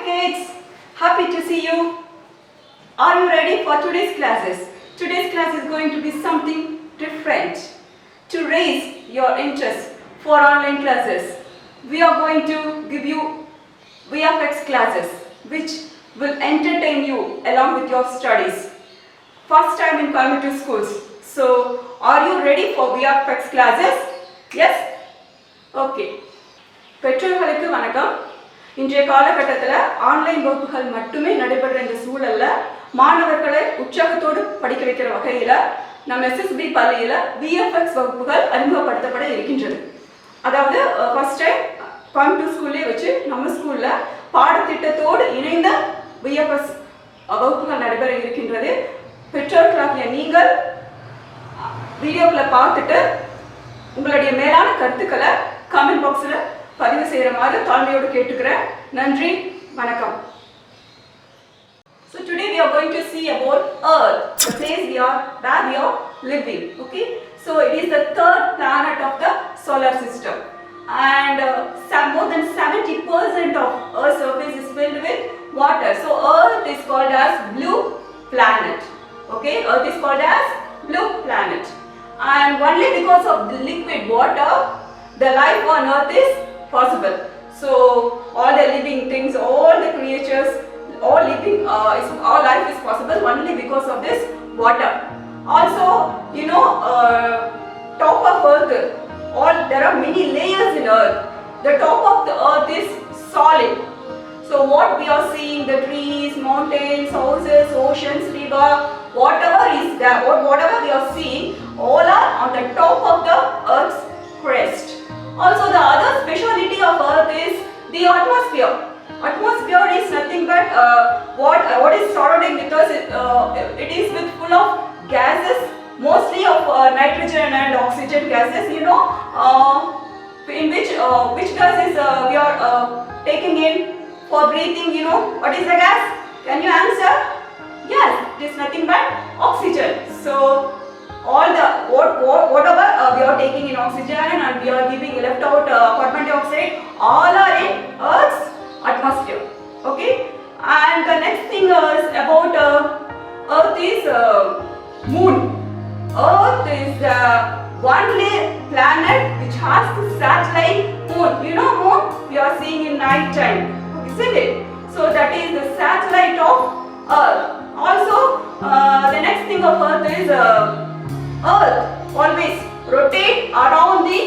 Kids, happy to see you. Are you ready for today's classes? Today's class is going to be something different. To raise your interest for online classes, we are going to give you VFX classes which will entertain you along with your studies. First time in Coimbatore schools. So, are you ready for VFX classes? Yes? Okay. பெற்றோர்களுக்கு வணக்கம். இன்றைய காலகட்டத்தில் online வகுப்புகள் மட்டுமே நடைபெற இந்த சூழல்ல மாணவர்களை உற்சாகத்தோடு படிக்க வைக்கிற வகையில் நம்ம எஸ்எஸ்பி பள்ளியில் விஎஃப்எக்ஸ் வகுப்புகள் அறிமுகப்படுத்தப்பட இருக்கின்றது. அதாவது ஃபர்ஸ்ட் டைம் கோயம்புத்தூர் ஸ்கூல்லே வச்சு நம்ம ஸ்கூலில் பாடத்திட்டத்தோடு இணைந்த விஎஃப்எக்ஸ் வகுப்புகள் நடைபெற இருக்கின்றது. பெற்றோர்களாகிய நீங்கள் வீடியோக்களை பார்த்துட்டு உங்களுடைய மேலான கருத்துக்களை கமெண்ட் பாக்ஸில் பதிவு செய்கிற மாதிரி தாழ்மையோடு கேட்டுக்கிறேன். நன்றி, வணக்கம். So today we are going to see about Earth, the place where we are living. Okay, so it is the third planet of the solar system, and more than 70% of Earth's surface is filled with water. So Earth is called as blue planet. Okay, Earth is called as blue planet, and only because of the liquid water, the life on Earth is possible. So all the living things, all the creatures, all life is possible only because of this water. Also, top of Earth, there are many layers in Earth. The top of the Earth is solid. So what we are seeing, the trees, mountains, houses, oceans, river, whatever is there, whatever we are seeing, all are on the top of the Earth's crest. Also, the other speciality of Earth is the atmosphere. Atmosphere is nothing but what is surrounding with us. It is full of gases, mostly of nitrogen and oxygen gases. In which gases we are taking in for breathing. What is the gas? Can you answer? Yes, it is nothing but oxygen. So all the whatever we are taking in oxygen and we are giving left out carbon dioxide, all are in Earth's atmosphere. Okay, and the next thing is about Earth is moon. Earth is the only planet which has the satellite moon. Moon we are seeing in night time, isn't it? So that is the satellite of Earth. Also the next thing of Earth is Earth always rotate around the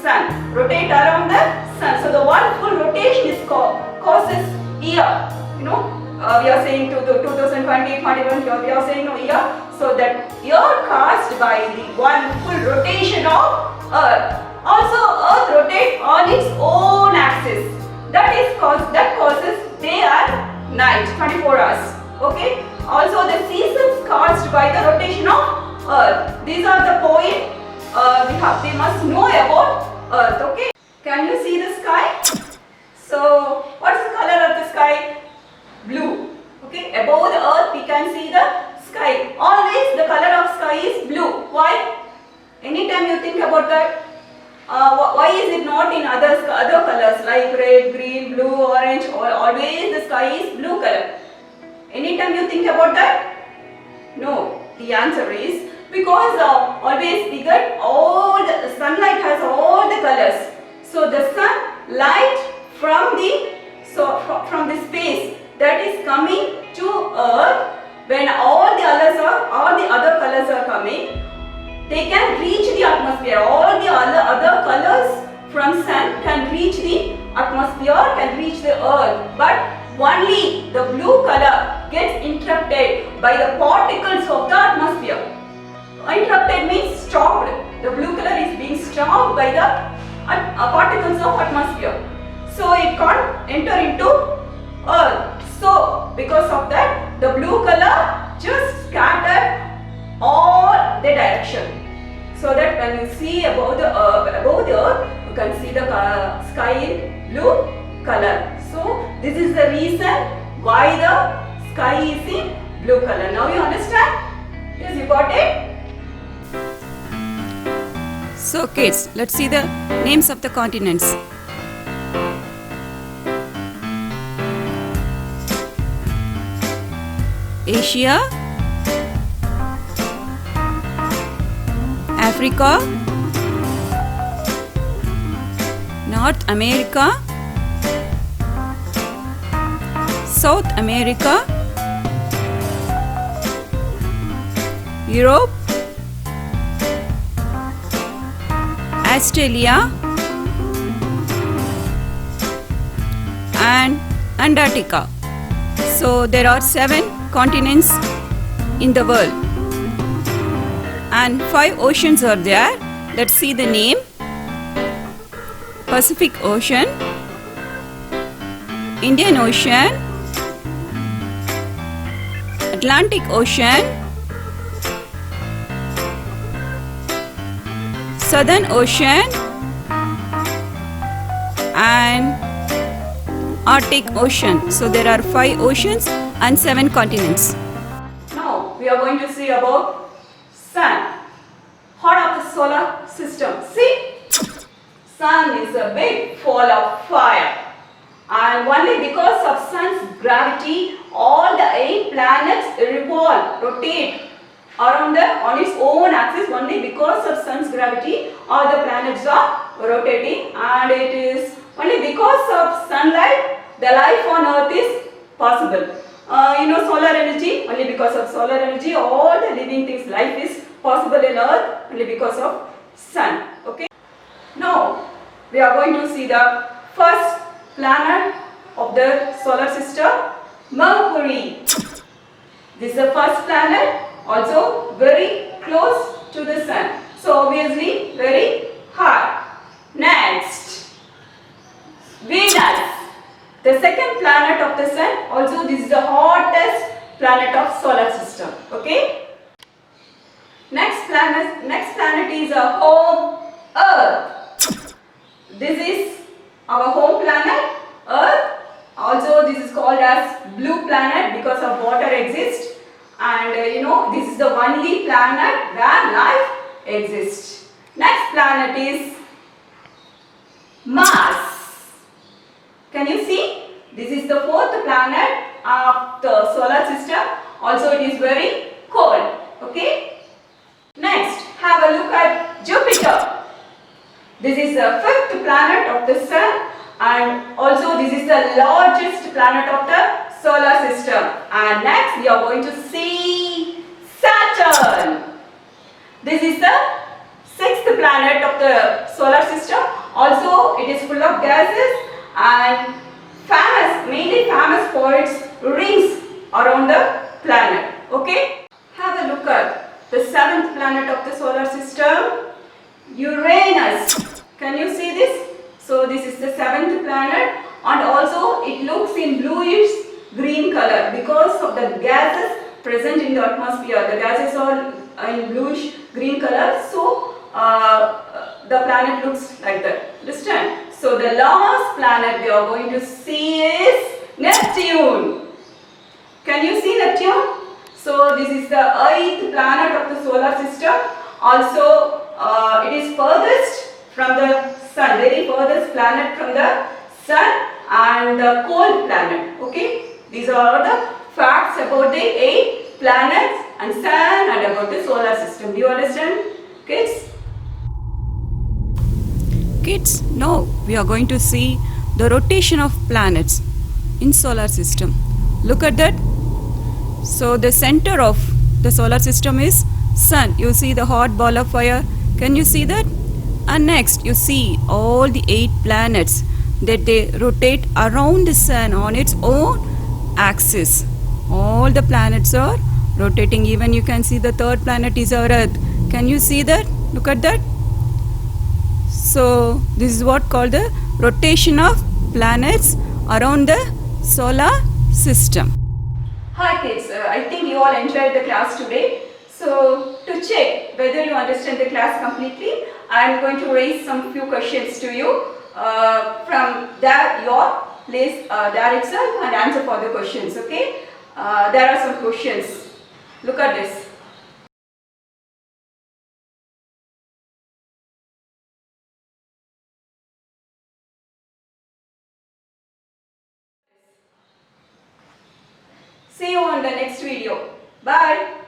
sun. Rotate around the sun. So the one full rotation is causes year. We are saying to 2020, 21, we are saying no year. So that year caused by the one full rotation of Earth. Also Earth rotates on its own axis. That causes day and night, 24 hours. Okay. Also the seasons caused by the rotation of Earth. These are the points we must know about Earth. Okay. Can you see the sky? So what is the color of the sky? Blue. Okay. Above the Earth we can see the sky. Always the color of sky is blue. Why? Anytime you think about that, why is it not in other colors like red, green, blue, orange? Always the sky is blue color. Anytime you think about that? No. The answer is because always we get all the sunlight has all the colors. So the sunlight from the space that is coming to Earth, when all the other colors are coming, they can reach the atmosphere. All the other colors from sun can reach the atmosphere, can reach the Earth, but only the blue color gets interrupted by the particles of the atmosphere. Interrupted means stopped. The blue color is being stopped by the particles of atmosphere. So it can't enter into Earth. when you see above the earth, you can see the sky in blue color. So this is the reason why the sky is in blue color. Now you understand? Yes, you got it? So kids, let's see the names of the continents. Asia, Africa, North America, South America, Europe, Australia, and Antarctica. So there are 7 continents in the world and 5 oceans are there. Let's see the name. Pacific Ocean, Indian Ocean, Atlantic Ocean, Southern Ocean, and Arctic Ocean. So there are 5 oceans and 7 continents. Now we are going to see about sun, heart of the solar system. See, sun is a big ball of fire, and only because of sun's gravity, all the 8 planets revolve, rotate around on its own axis. Only because of sun's gravity, all the planets are rotating, and it is only because of sunlight the life on earth is possible. Solar energy, only because of solar energy all the living things, life is possible in earth only because of sun. Okay. Now we are going to see the first planet of the solar system, Mercury. This is the first planet, also very close to the sun, so obviously very hot. Next, Venus, the second planet of the sun, also this is the hottest planet of solar system. Okay. Next planet is a home, Earth. This is our home planet, Earth. Also this is called as blue planet because of water exists, and this is the only planet where life exists. Next planet is Mars. Can you see? This is the 4th planet of the solar system. Also it is very cold. Okay. Next, have a look at Jupiter. This is the 5th planet of the sun, and also this is the largest planet of the solar system. And next we are going to see Saturn. This is the 6th planet of the solar system. Also it is full of gases and mainly famous for its rings around the planet. Okay. Have a look at the 7th planet of the solar system, Uranus. Can you see this? So this is the 7th planet, and also it looks in bluish green color because of the gases present in the atmosphere. The gases are in bluish green color, so the planet looks like that. Understand? So the last planet we are going to see is Neptune. Can you see Neptune? So this is the 8th planet of the solar system. Also it is furthest from the sun, very furthest planet from the sun, and the cold planet. Okay. These are the facts about the 8 planets and sun and about the solar system. Do you understand, kids? Kids, now we are going to see the rotation of planets in solar system. Look at that. So the center of the solar system is sun. You see the hot ball of fire. Can you see that? And next you see all the 8 planets that they rotate around the sun on its own axis. All the planets are rotating. Even you can see the 3rd planet is our Earth. Can you see that? Look at that. So this is what called the rotation of planets around the solar system. Hi kids, I think you all enjoyed the class today. So to check whether you understand the class completely, I am going to raise some few questions to you from there your place there itself and answer for the questions. Okay, there are some questions. Look at this. See you on the next video. Bye.